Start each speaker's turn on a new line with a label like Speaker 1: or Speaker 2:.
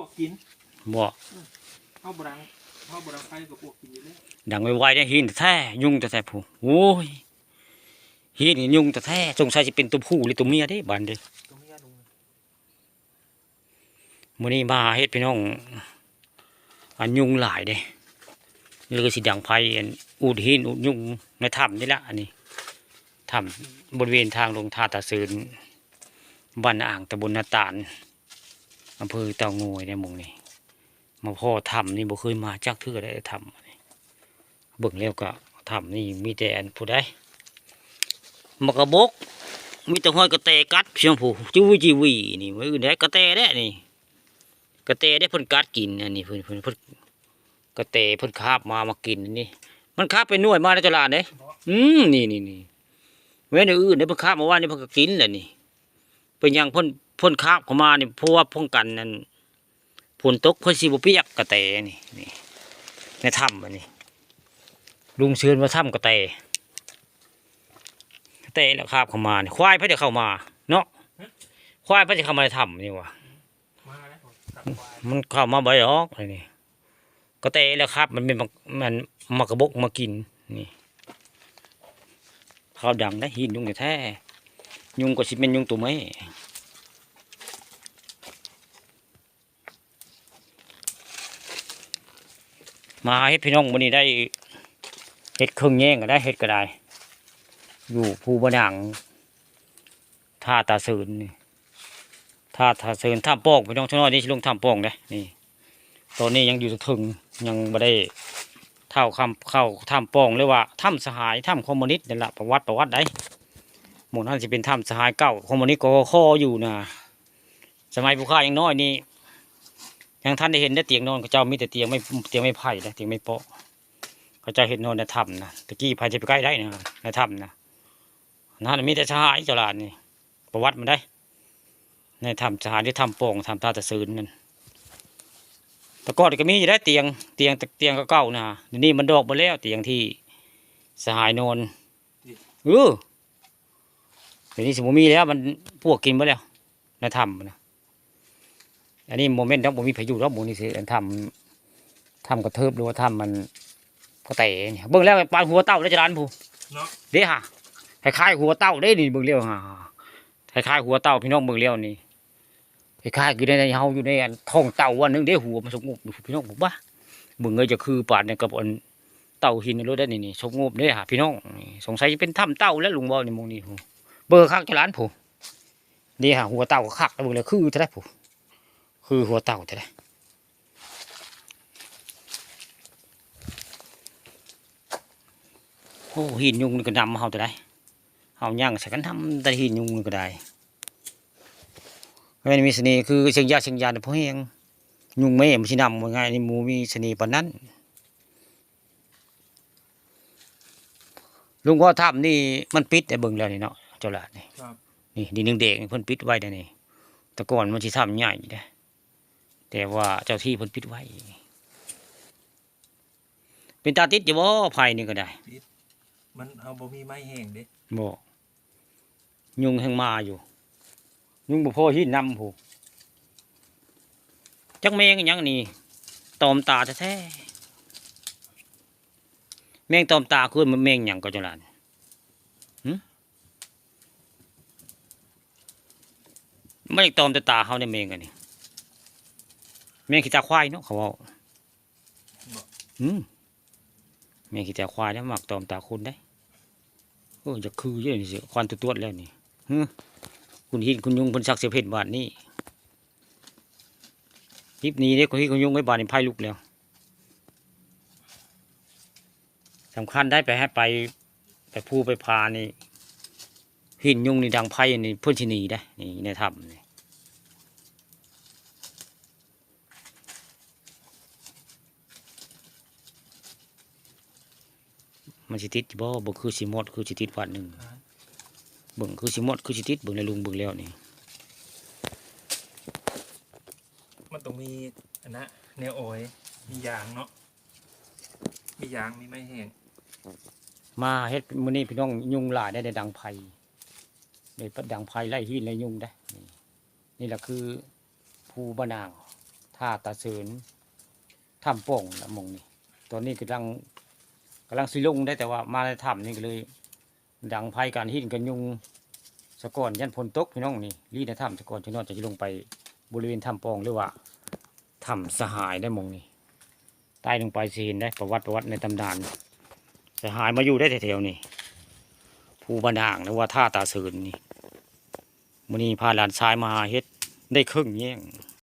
Speaker 1: กกิน
Speaker 2: บ่
Speaker 1: เข้าบรังไฟกับพวกกินอยู่เลย
Speaker 2: ดังไวๆได้หินแท้ยุงแท้ผู้โอ้ยหินยุงแท้สงสัยจะเป็นตัวผู้หรือตัวเมียเด้บ้านเด้
Speaker 1: ตรงนี้ลุง
Speaker 2: มื้อนี้มาเฮ็ดพี่น้องอันยุงหลายเด้เลยสิดังไฟอันอูดหินอูดยุงในถ้ำนี่ละอันนี้ถ้ำบริเวณทางลงท่าตาซืนบ้านอ่างตำบลนาตาลอำเภอเต่างอยในหมู่นี้มาพ่อถ้ำนี่บ่เคยมาจักเทื่อได้ถ้ำเบิ่งแล้วก็ถ้ำนี่มีแต่อันผู้ใดมากระบกมีแต่ห้อยกระแตกัดเพียงผู้จูวิจีวีนี่มื้ออื่นได้กระแตได้นี่กระแตได้เพิ่นกัดกินอันนี้เพิ่นกระแตเพิ่นคาบมากินนี่มันคาบไปหน่วยมาในตลาดเด้นี่เว้นอื่นได้เพิ่นคาบมาว่านี่เพิ่นก็กินแหละนี่เป็นหยังเพิ่นคาบเข้ามานี่เพราะว่าป้องกันนั่นฝนตกเพิ่นสิบ่เปียกกระแตนี่ในถ้ำอันนี้ลุงเชิญว่าถ้ำกระแตแล้วคาบเข้ามานี่ควายเพิ่นจะเข้ามาเนาะควายเพิ่นจะเข้ามาในถ้ำนี่ว่ะมันเข้ามาบ่ได้หรอกนี่กระแตแล้วครับมันเป็นมันมากระบกมากินนี่ข้าวดังได้หินยุงแท้ยุงก็สิเป็นยุงตัวไหมมาเฮ็ดพี่น้องวันนี้ได้เฮ็ดเครื่องแย่งก็ได้เฮ็ดก็ได้อยู่ภูบะนังท่าตาเสริญนี่ท่าเสริญท่าป้องพี่น้องช่วยหน่อยนี่ลงท่าป้องได้นี่ตอนนี้ยังอยู่ถึงยังไม่ได้เข้าถ้ำป้องเลยว่าถ้ำสหายถ้ำคอมมิวนิสต์นี่แหละประวัติได้หมู่นั้นจะเป็นถ้ำสหายเก่าคอมมิวนิสต์ก็ข้ออยู่นะสมัยผู้ข้ายังน้อยนี่ยังท่านได้เห็นได้เตียงนอนเขาเจ้ามีแต่เตียงไม่ไผ่นะเตียงไม่โป๊ะเขาจะเห็นนอนในถ้ำนะตะกี้ไผ่จะไปใกล้ได้นะในถ้ำนะนั่นมีแต่สหายเจ้าหลานนี่ประวัติมันได้ในถ้ำสหายที่ถ้ำป้องถ้ำตาตะซืนนั่นแต่ก่อนก็มีอยู่ได้เตียงก็เก่านะเดี๋ยวนี้มันดอกไปแล้วเตียงที่สหายนอนเดี๋ยวนี้สมมติมีแล้วมันพวกกินไปแล้วในถ้ำนะอันนี้โมเมนต์ต้องมีพายุแล้วโมนี่สิทำกระเทิบหรือว่าทำมันก็เตะเนี่ยเบิ่งแล้วปลาหัวเต่าได้จะร้านผู้เด้ฮะคล้ายหัวเต่าได้นี่เบิ่งเลี้ยวฮะคล้ายหัวเต่าพี่น้องเบิ่งเลี้ยวนี่คล้ายคือในเฮาอยู่ในท้องเต่าวันนึงเด้หัวมันสงบพี่น้องผมว่าเบิ่งเลยจะคือป่านเนี่ยกับอันเต่าหินรถได้นี่สงบเด้ฮะพี่น้องสงสัยจะเป็นถ้ำเต่าแล้วลุงบอลนี่มองนี่เบอร์คักจะร้านผู้เด้ฮะหัวเต่าคักแล้วเบิ่งเลยคือจะได้ผู้คือหัวเต่าจะได้โอ้หินยุงก็นำเฮาจะได้เฮาย่างใส่กันทำแต่หินยุงก็ได้ไม่มีเสน่ห์คือเชียงยาเพราะเองยุงไม่มันชินำว่าไงนี่มูมีเสน่ห์ปานนั้นลุงก็ทำนี่มันปิดแต่เบิ่งแล้วนี่เนาะเจ้าหลานนี่ดินเด็กเพิ่นปิดไว้ได้นี่แต่ก่อนมันสิทำใหญ่ได้แต่ว่าเจ้าที่เพิ่นปิดไว้เป็นตาติดอยู่บ่ไผ่นี่ก็ได้
Speaker 1: มันเอาบ่มีไม้แห้งเด้
Speaker 2: บ่ยุงแห่งมาอยู่ยุงบ่พอหินนำผู้จักแมงยังนี่ตอมตาแท้แมงตอมตาคือมันแมงหยังก็จังหลานไม่ตอมแต่ตาเฮาได้แมงกันนี่แมงขี้ตาควายเนาะเขาเว้าแมงขี้ตาควายแล้วมักตอมตาคนได้โอ้จะคือเยอะนี่สิควันตัวแล้วนี่คุณหินคุณยุงเพิ่นซักเสียเพชรบาดนี้คลิปนี้เนี่ยคุณยุงไว้บาดนี่ไพ่ลุกแล้วสำคัญได้ไปภูไปพานี่หินยุงนี่ดังไพ่นี่เพิ่นสิหนีได้นี่ในถ้ำนี่มันสิติดบ่คือสิหมดคือสิติดวันหนึ่งเบิ่งคือสิหมดคือสิติดเบิ่งในลุงเบิ่งแล้วนี่
Speaker 1: มันต้องมีอันนะแนวอ้อยมียางเนาะมียางมีไม้แห้ง
Speaker 2: มาเฮ็ดมื้อนี้พี่น้องยุงหลายได้ดังไผ่ได้ดังไผ่ไล่หินไล่ยุงได้นี่แหละคือภูบะนาง ท่าตาเสืนถ้ำโป่งนะมงนี่ตอนนี้กำลังสิลงได้แต่ว่ามาในถ้ำนี่ก็เลย ดังไพ่การหินกันยุงสะก่อนยันพลตกพี่น้องนี่รีในถ้ำสะก่อนพี่น้องจะลงไปบริเวณถ้ำปองหรือว่าถ้ำสหายได้มงนี่ใต้ลงไปสิเห็นได้ประวัติในตำนานสหายมาอยู่ได้แถวๆนี่ภูบันด่างหรือว่าท่าตาเสืนนี่มื้อนี้พาหลานชายมาเฮ็ดได้ครึ่งแย่ง